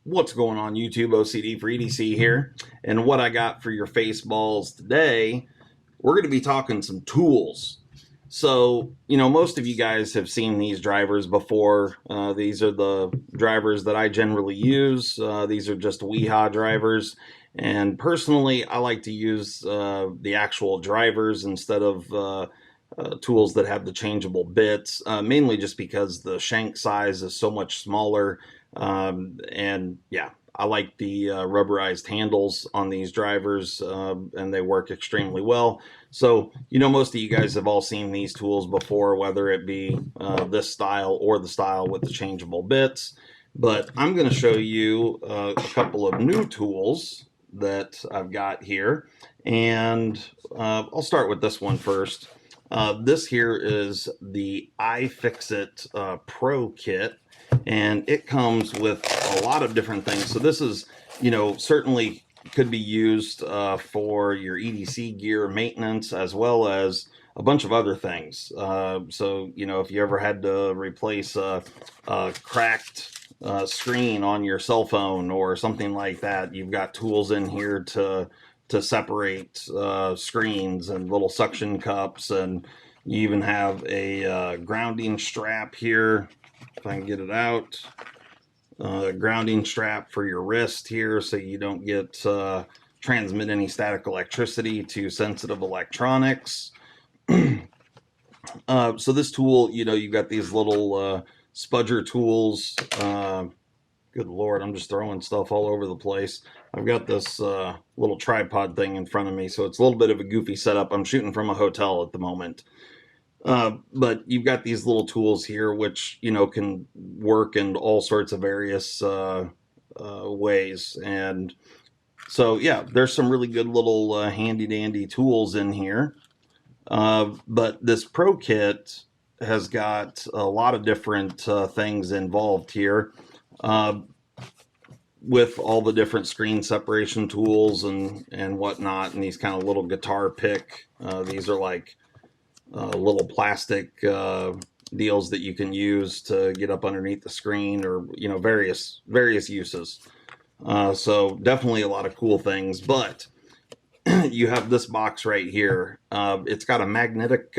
What's going on YouTube? OCD for EDC here. And what I got for your face balls today, we're going to be talking some tools. So, most of you guys have seen these drivers before. These are the drivers that I generally use. These are just WIHA drivers. And personally, I like to use the actual drivers instead of tools that have the changeable bits, mainly just because the shank size is so much smaller. And yeah, I like the rubberized handles on these drivers, and they work extremely well. So, most of you guys have all seen these tools before, whether it be this style or the style with the changeable bits. But I'm going to show you a couple of new tools that I've got here. And I'll start with this one first. This here is the iFIXIT Pro Kit, and it comes with a lot of different things. So this is, certainly could be used for your EDC gear maintenance, as well as a bunch of other things. So, if you ever had to replace a cracked screen on your cell phone or something like that, you've got tools in here to separate screens and little suction cups, and you even have a grounding strap here, if I can get it out. Grounding strap for your wrist here, so you don't get transmit any static electricity to sensitive electronics. So this tool, you've got these little spudger tools. Good Lord, I'm just throwing stuff all over the place. I've got this little tripod thing in front of me, so it's a little bit of a goofy setup. I'm shooting from a hotel at the moment. But you've got these little tools here, which, can work in all sorts of various ways. And so, yeah, there's some really good little handy-dandy tools in here. But this Pro Kit has got a lot of different things involved here. With all the different screen separation tools and whatnot, and these kind of little guitar pick. These are like little plastic deals that you can use to get up underneath the screen, or various uses. So definitely a lot of cool things. But you have this box right here. It's got a magnetic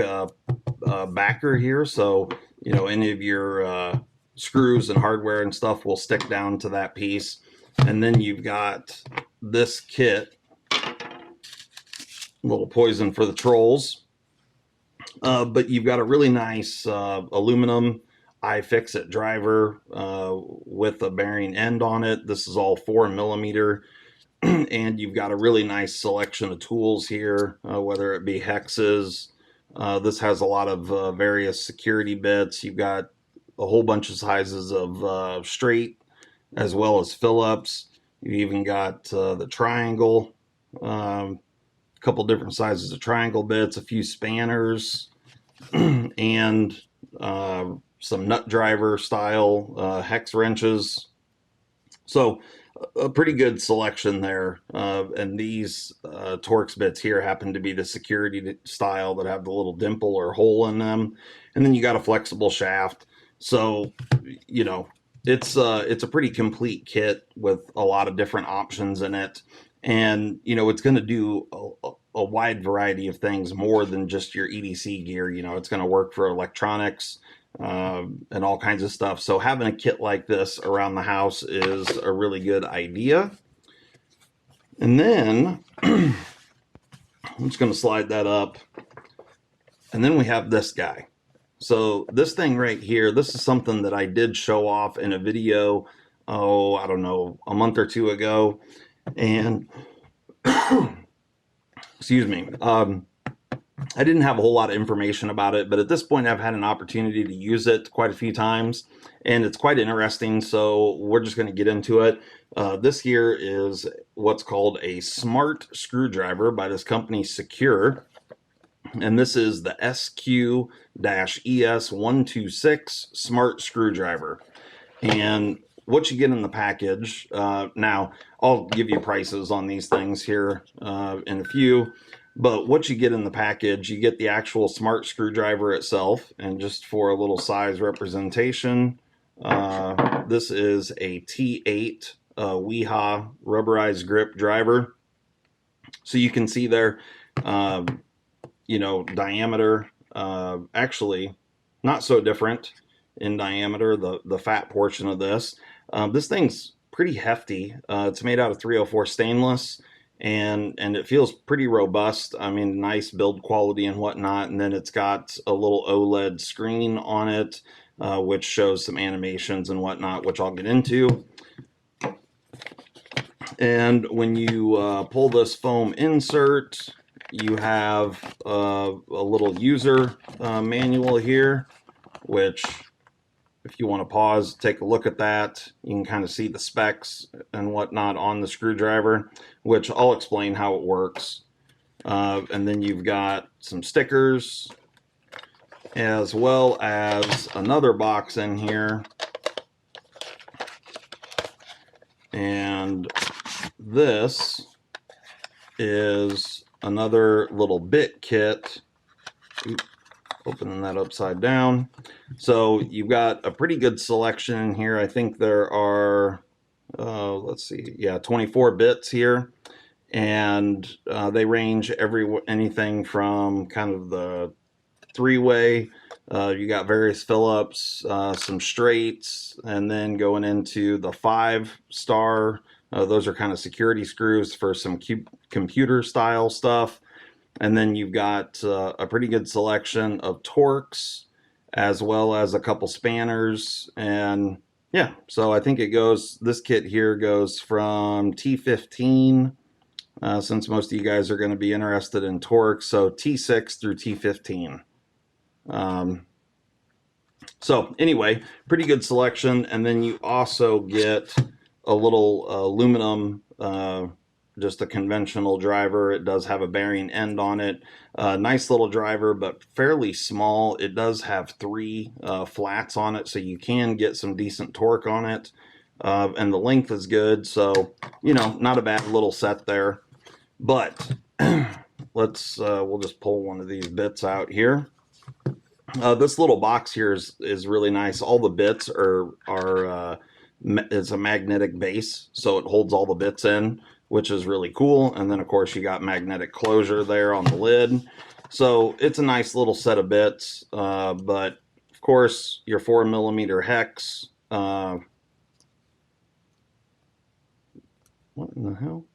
backer here, so any of your screws and hardware and stuff will stick down to that piece. And then you've got this kit, a little poison for the trolls. But you've got a really nice aluminum iFIXIT driver with a bearing end on it. This is all 4mm. And you've got a really nice selection of tools here, whether it be hexes. This has a lot of various security bits. You've got a whole bunch of sizes of straight as well as Phillips. You've even got the triangle, a couple different sizes of triangle bits, a few spanners, and some nut driver style hex wrenches. So a pretty good selection there. And these Torx bits here happen to be the security style that have the little dimple or hole in them. And then you got a flexible shaft. So, it's a pretty complete kit with a lot of different options in it. And, it's going to do a wide variety of things more than just your EDC gear. It's going to work for electronics and all kinds of stuff. So having a kit like this around the house is a really good idea. And then I'm just going to slide that up. And then we have this guy. So this thing right here, this is something that I did show off in a video, I don't know, a month or two ago. And excuse me, I didn't have a whole lot of information about it, but at this point I've had an opportunity to use it quite a few times, and it's quite interesting, so we're just going to get into it. This here is what's called a smart screwdriver by this company Secure, and this is the SQ-ES126 smart screwdriver. And what you get in the package, now I'll give you prices on these things here in a few, but what you get in the package, you get the actual smart screwdriver itself. And just for a little size representation, this is a T8 WeHa rubberized grip driver. So you can see there, diameter, actually not so different in diameter, the fat portion of this. This thing's pretty hefty. It's made out of 304 stainless, and it feels pretty robust. I mean, nice build quality and whatnot. And then it's got a little OLED screen on it, which shows some animations and whatnot, which I'll get into. And when you pull this foam insert, you have a little user manual here, which if you want to pause, take a look at that. You can kind of see the specs and whatnot on the screwdriver, which I'll explain how it works. And then you've got some stickers, as well as another box in here. And this is another little bit kit. Oops, opening that upside down. So you've got a pretty good selection in here. I think there are, let's see, yeah, 24 bits here. And they range anything from kind of the three-way. You got various Phillips, some straights, and then going into the 5-star. Those are kind of security screws for some computer style stuff. And then you've got a pretty good selection of Torx, as well as a couple spanners. And yeah, so I think this kit here goes from T15, since most of you guys are going to be interested in Torx, so T6 through T15. So anyway, pretty good selection. And then you also get a little aluminum, just a conventional driver. It does have a bearing end on it. Nice little driver, but fairly small. It does have 3 flats on it, so you can get some decent torque on it. And the length is good, so, not a bad little set there. But we'll just pull one of these bits out here. This little box here is really nice. All the bits it's a magnetic base, so it holds all the bits in, which is really cool. And then of course you got magnetic closure there on the lid. So it's a nice little set of bits, but of course your 4mm hex. What in the hell?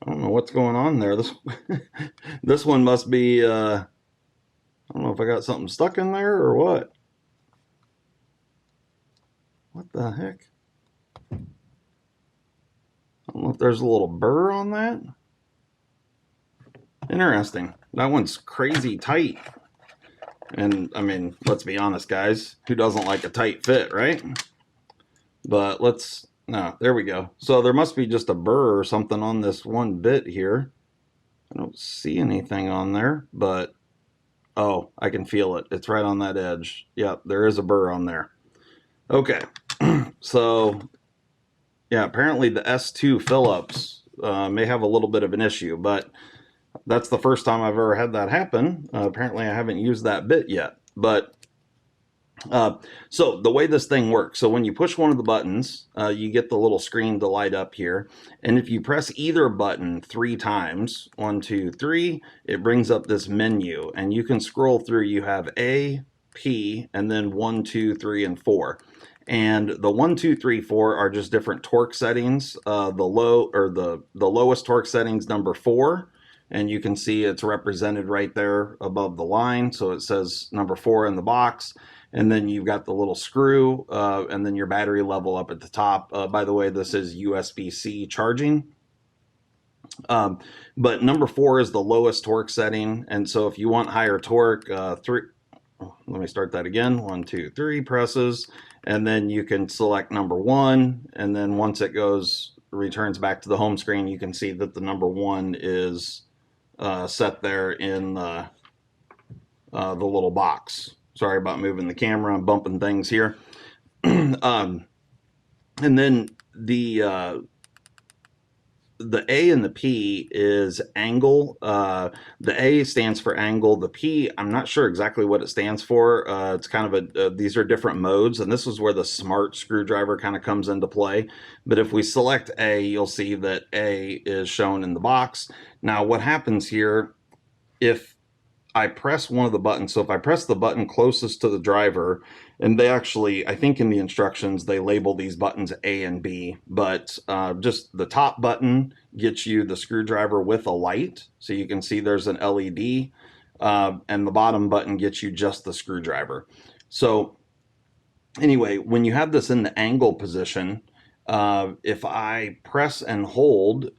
I don't know what's going on there. This one must be, I don't know if I got something stuck in there or what. What the heck? I don't know if there's a little burr on that. Interesting. That one's crazy tight. And I mean, let's be honest, guys. Who doesn't like a tight fit, right? But no, there we go. So there must be just a burr or something on this one bit here. I don't see anything on there, but oh, I can feel it. It's right on that edge. Yep, there is a burr on there. Okay, so yeah, apparently the S2 Phillips may have a little bit of an issue, but that's the first time I've ever had that happen. Apparently I haven't used that bit yet, but so the way this thing works, so when you push one of the buttons, you get the little screen to light up here. And if you press either button 3 times, 1, 2, 3, it brings up this menu, and you can scroll through. You have A, P, and then 1, 2, 3, and 4. And the 1, 2, 3, 4 are just different torque settings. The lowest torque settings, number 4. And you can see it's represented right there above the line. So it says number 4 in the box. And then you've got the little screw, and then your battery level up at the top. By the way, this is USB-C charging. But number 4 is the lowest torque setting. And so if you want higher torque, let me start that again. 1, 2, 3 presses. And then you can select number 1. And then once it returns back to the home screen, you can see that the number 1 is set there in the little box. Sorry about moving the camera and bumping things here. And then the the A and the P is angle. The A stands for angle. The P, I'm not sure exactly what it stands for. It's kind of these are different modes, and this is where the smart screwdriver kind of comes into play. But if we select A, you'll see that A is shown in the box. Now, what happens here if I press one of the buttons? So if I press the button closest to the driver, and they actually, I think in the instructions, they label these buttons A and B, but just the top button gets you the screwdriver with a light. So you can see there's an LED, and the bottom button gets you just the screwdriver. So anyway, when you have this in the angle position, if I press and hold,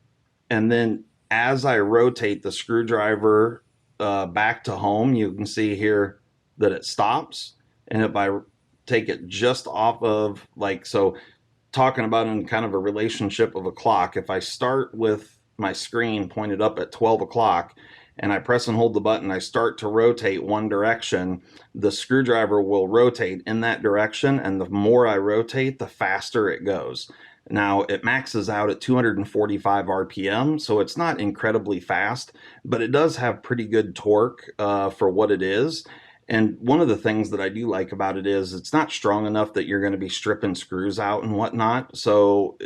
and then as I rotate the screwdriver back to home, you can see here that it stops. And if I take it just off of, like, so talking about in kind of a relationship of a clock, if I start with my screen pointed up at 12 o'clock and I press and hold the button, I start to rotate one direction, the screwdriver will rotate in that direction. And the more I rotate, the faster it goes. Now, it maxes out at 245 RPM, so it's not incredibly fast, but it does have pretty good torque for what it is. And one of the things that I do like about it is it's not strong enough that you're going to be stripping screws out and whatnot. So,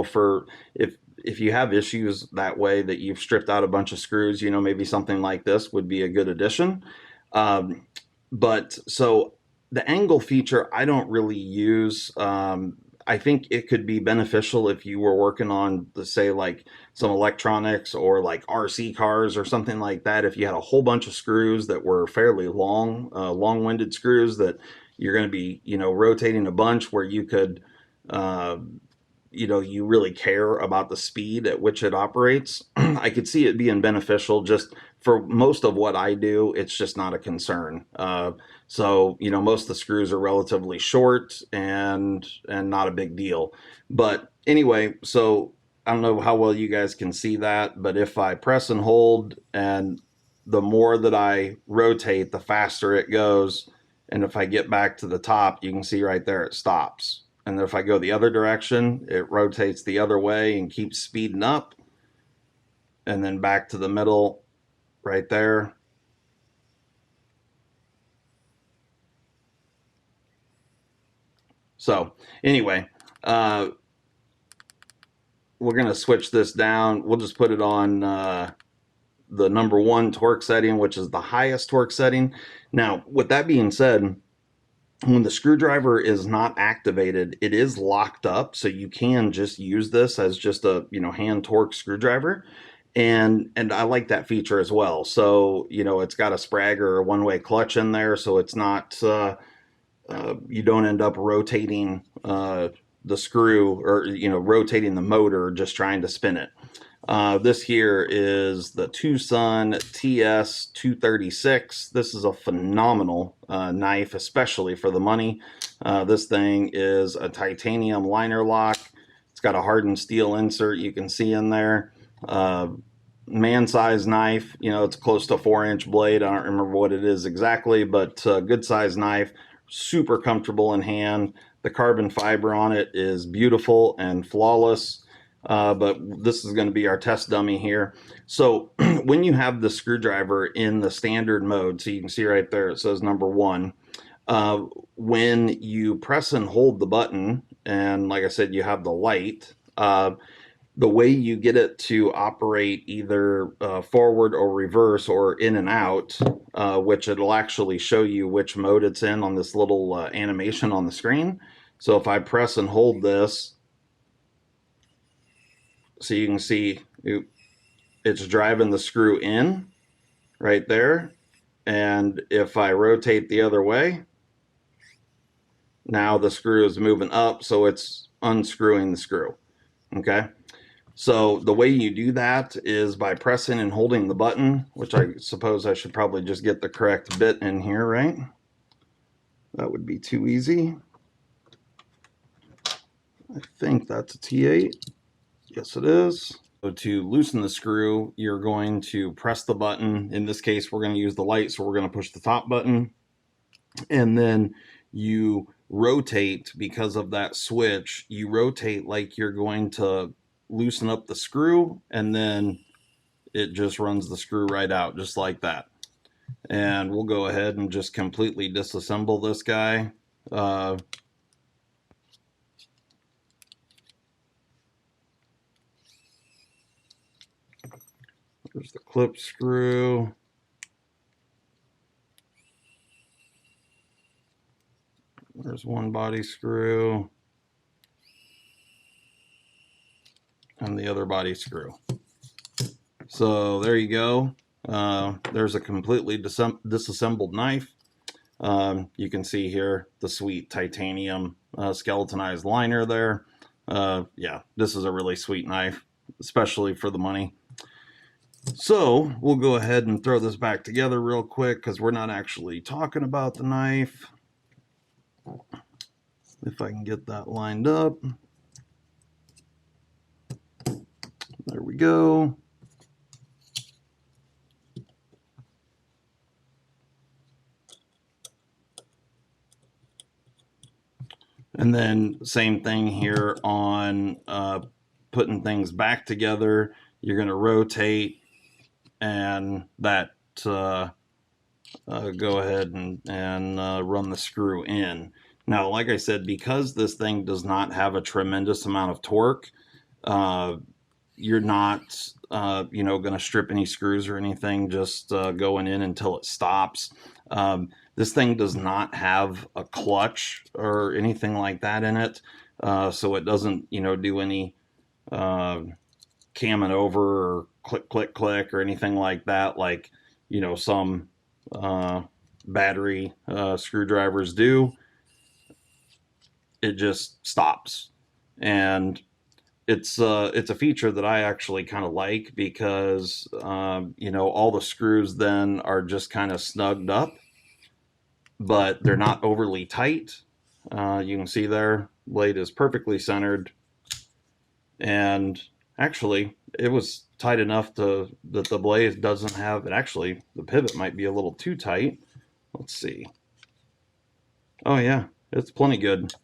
for if you have issues that way that you've stripped out a bunch of screws, maybe something like this would be a good addition. But so the angle feature I don't really use. I think it could be beneficial if you were working on, say, like some electronics or like RC cars or something like that. If you had a whole bunch of screws that were fairly long-winded screws that you're going to be, rotating a bunch, where you could, you really care about the speed at which it operates. I could see it being beneficial. Just for most of what I do, it's just not a concern. So, most of the screws are relatively short and not a big deal. But anyway, so I don't know how well you guys can see that, but if I press and hold, and the more that I rotate, the faster it goes. And if I get back to the top, you can see right there it stops. And if I go the other direction, it rotates the other way and keeps speeding up. And then back to the middle right there. So anyway, we're going to switch this down. We'll just put it on the number 1 torque setting, which is the highest torque setting. Now, with that being said, when the screwdriver is not activated, it is locked up. So you can just use this as just a, hand torque screwdriver. And I like that feature as well. So, it's got a Sprague or a one-way clutch in there. So it's not, you don't end up rotating the screw, or, rotating the motor, just trying to spin it. This here is the Tucson TS236. This is a phenomenal knife, especially for the money. This thing is a titanium liner lock. It's got a hardened steel insert you can see in there. Man-sized knife. It's close to a 4-inch blade. I don't remember what it is exactly, but good-sized knife. Super comfortable in hand. The carbon fiber on it is beautiful and flawless. But this is going to be our test dummy here. So when you have the screwdriver in the standard mode, so you can see right there, it says number 1. When you press and hold the button, and like I said, you have the light, the way you get it to operate either forward or reverse or in and out, which it'll actually show you which mode it's in on this little animation on the screen. So if I press and hold this, so you can see it's driving the screw in right there. And if I rotate the other way, now the screw is moving up, so it's unscrewing the screw. Okay. So the way you do that is by pressing and holding the button, which I suppose I should probably just get the correct bit in here, right? That would be too easy. I think that's a T8. Yes, it is. So to loosen the screw, you're going to press the button. In this case, we're going to use the light, so we're going to push the top button. And then you rotate, because of that switch, you rotate like you're going to loosen up the screw, and then it just runs the screw right out, just like that. And we'll go ahead and just completely disassemble this guy. There's the clip screw. There's one body screw. And the other body screw. So there you go. There's a completely disassembled knife. You can see here the sweet titanium skeletonized liner there. Yeah, this is a really sweet knife, especially for the money. So we'll go ahead and throw this back together real quick because we're not actually talking about the knife. If I can get that lined up. There we go. And then same thing here on putting things back together. You're going to rotate and that go ahead and run the screw in. Now, like I said, because this thing does not have a tremendous amount of torque, you're not going to strip any screws or anything, just going in until it stops. This thing does not have a clutch or anything like that in it, so it doesn't do any camming over or click click click or anything like that, like some battery screwdrivers do. It just stops, and it's a feature that I actually kind of like because all the screws then are just kind of snugged up, but they're not overly tight. You can see there, blade is perfectly centered, and actually it was tight enough that the blade doesn't have it. Actually, the pivot might be a little too tight. Let's see. Oh yeah, it's plenty good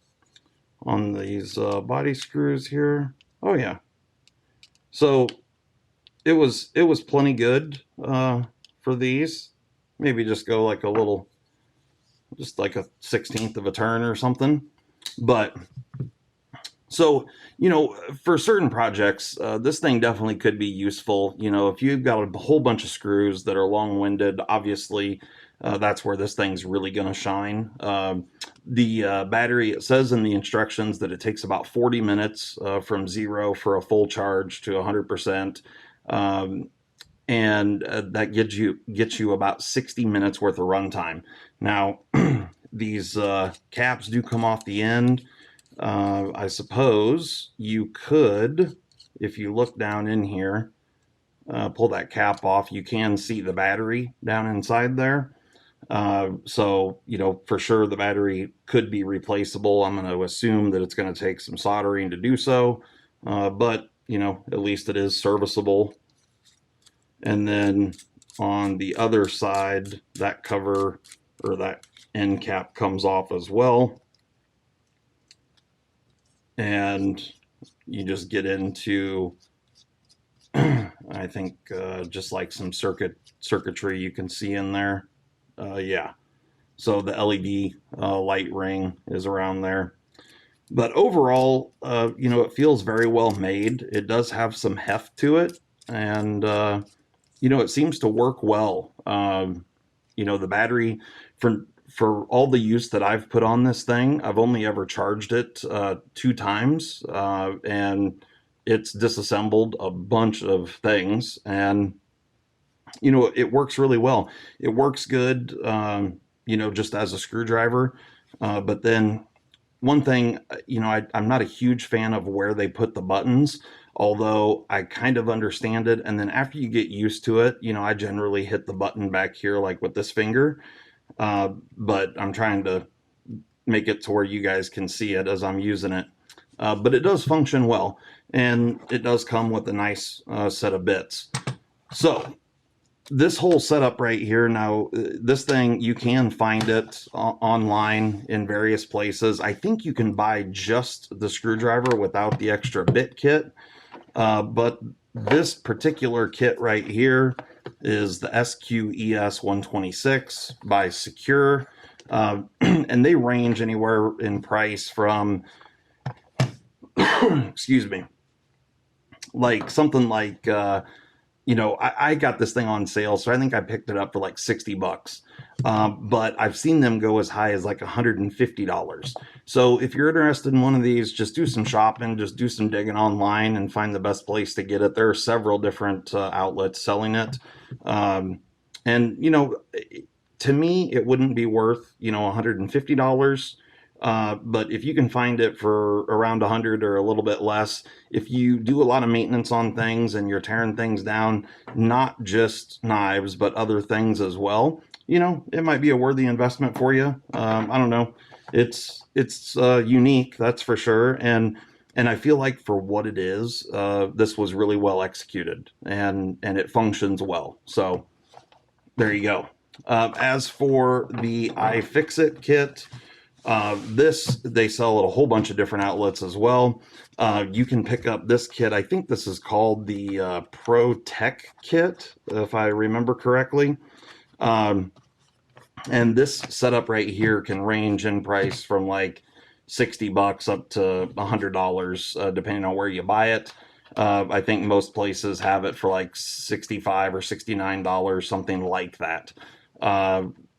on these body screws here. Oh yeah. So it was plenty good for these. Maybe just go like a little, just like a 1/16 of a turn or something. But so, for certain projects, this thing definitely could be useful. If you've got a whole bunch of screws that are long-winded, obviously that's where this thing's really going to shine. The battery, it says in the instructions that it takes about 40 minutes from 0 for a full charge to 100%. And that gets you about 60 minutes worth of runtime. Now, these caps do come off the end. I suppose you could, if you look down in here, pull that cap off, you can see the battery down inside there. So, for sure the battery could be replaceable. I'm going to assume that it's going to take some soldering to do so, but, at least it is serviceable. And then on the other side, that cover or that end cap comes off as well. And you just get into, I think, just like some circuitry you can see in there. Yeah. So the LED light ring is around there. But overall, it feels very well made. It does have some heft to it. And, it seems to work well. The battery, for all the use that I've put on this thing, I've only ever charged it 2 times, and it's disassembled a bunch of things, and it works really well. It works good, just as a screwdriver, but then one thing, I'm not a huge fan of where they put the buttons, although I kind of understand it. And then after you get used to it, I generally hit the button back here, like with this finger. But I'm trying to make it to where you guys can see it as I'm using it. But it does function well, and it does come with a nice set of bits. So this whole setup right here, now this thing, you can find it online in various places. I think you can buy just the screwdriver without the extra bit kit. But this particular kit right here is the SQES 126 by Secure. And they range anywhere in price from, excuse me, like something like, I got this thing on sale, so I think I picked it up for like 60 bucks. But I've seen them go as high as like $150. So if you're interested in one of these, just do some shopping, just do some digging online and find the best place to get it. There are several different outlets selling it. And, to me, it wouldn't be worth, $150. But if you can find it for around 100 or a little bit less, if you do a lot of maintenance on things and you're tearing things down, not just knives, but other things as well, it might be a worthy investment for you. I don't know. It's unique, that's for sure. And I feel like for what it is, this was really well executed and it functions well. So there you go. As for the iFixIT kit, they sell at a whole bunch of different outlets as well. You can pick up this kit. I think this is called the Pro Tech kit, if I remember correctly. And this setup right here can range in price from like 60 bucks up to $100, depending on where you buy it. I think most places have it for like $65 or $69, something like that.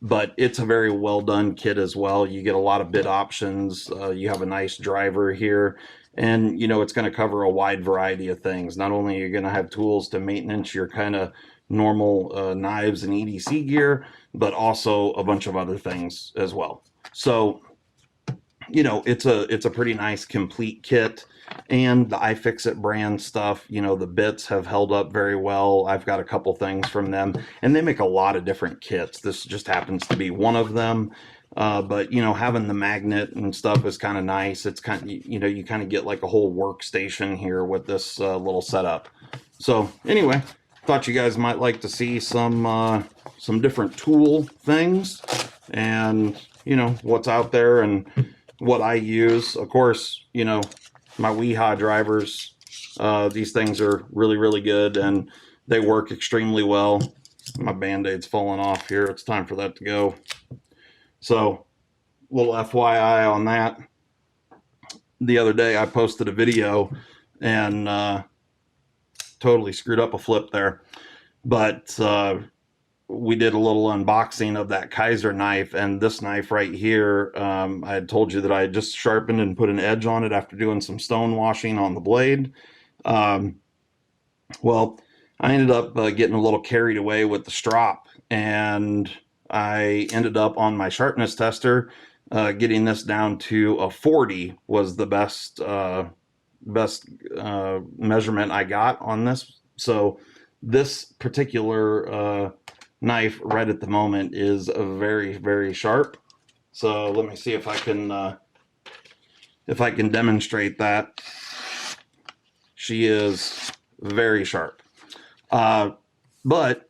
But it's a very well done kit as well. You get a lot of bit options. You have a nice driver here, and it's going to cover a wide variety of things. Not only are you going to have tools to maintenance your kind of normal knives and EDC gear, but also a bunch of other things as well. So it's a pretty nice complete kit. And the iFixIT brand stuff, the bits have held up very well. I've got a couple things from them, and they make a lot of different kits. This just happens to be one of them. But having the magnet and stuff is kind of nice. It's kind of, you kind of get like a whole workstation here with this little setup. So anyway, thought you guys might like to see some different tool things and what's out there and what I use. Of course, my WEHA drivers, these things are really, really good and they work extremely well. My Band-Aid's falling off here. It's time for that to go. So, little FYI on that. The other day I posted a video and totally screwed up a flip there. But we did a little unboxing of that Kaiser knife, and this knife right here, I had told you that I had just sharpened and put an edge on it after doing some stone washing on the blade. Well, I ended up getting a little carried away with the strop, and I ended up on my sharpness tester getting this down to a 40 was the best measurement I got on this. So this particular knife right at the moment is very, very sharp. So let me see if I can demonstrate that. She is very sharp. But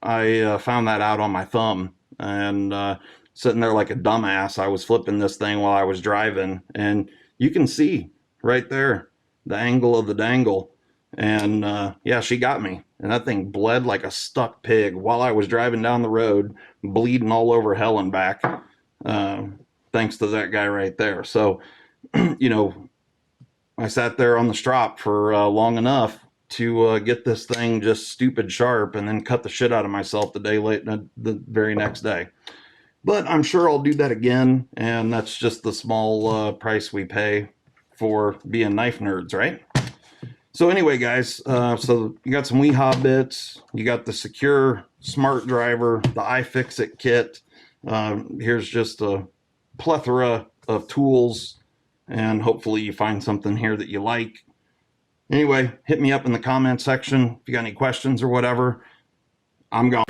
I found that out on my thumb, and sitting there like a dumbass, I was flipping this thing while I was driving, and you can see right there the angle of the dangle. And yeah, she got me, and that thing bled like a stuck pig while I was driving down the road, bleeding all over hell and back, thanks to that guy right there. So I sat there on the strop for long enough to get this thing just stupid sharp, and then cut the shit out of myself the very next day. But I'm sure I'll do that again, and that's just the small price we pay for being knife nerds, right? So anyway, guys, so you got some WEHA bits, you got the Secure Smart Driver, the iFixIT kit. Here's just a plethora of tools, and hopefully you find something here that you like. Anyway, hit me up in the comment section if you got any questions or whatever. I'm gone.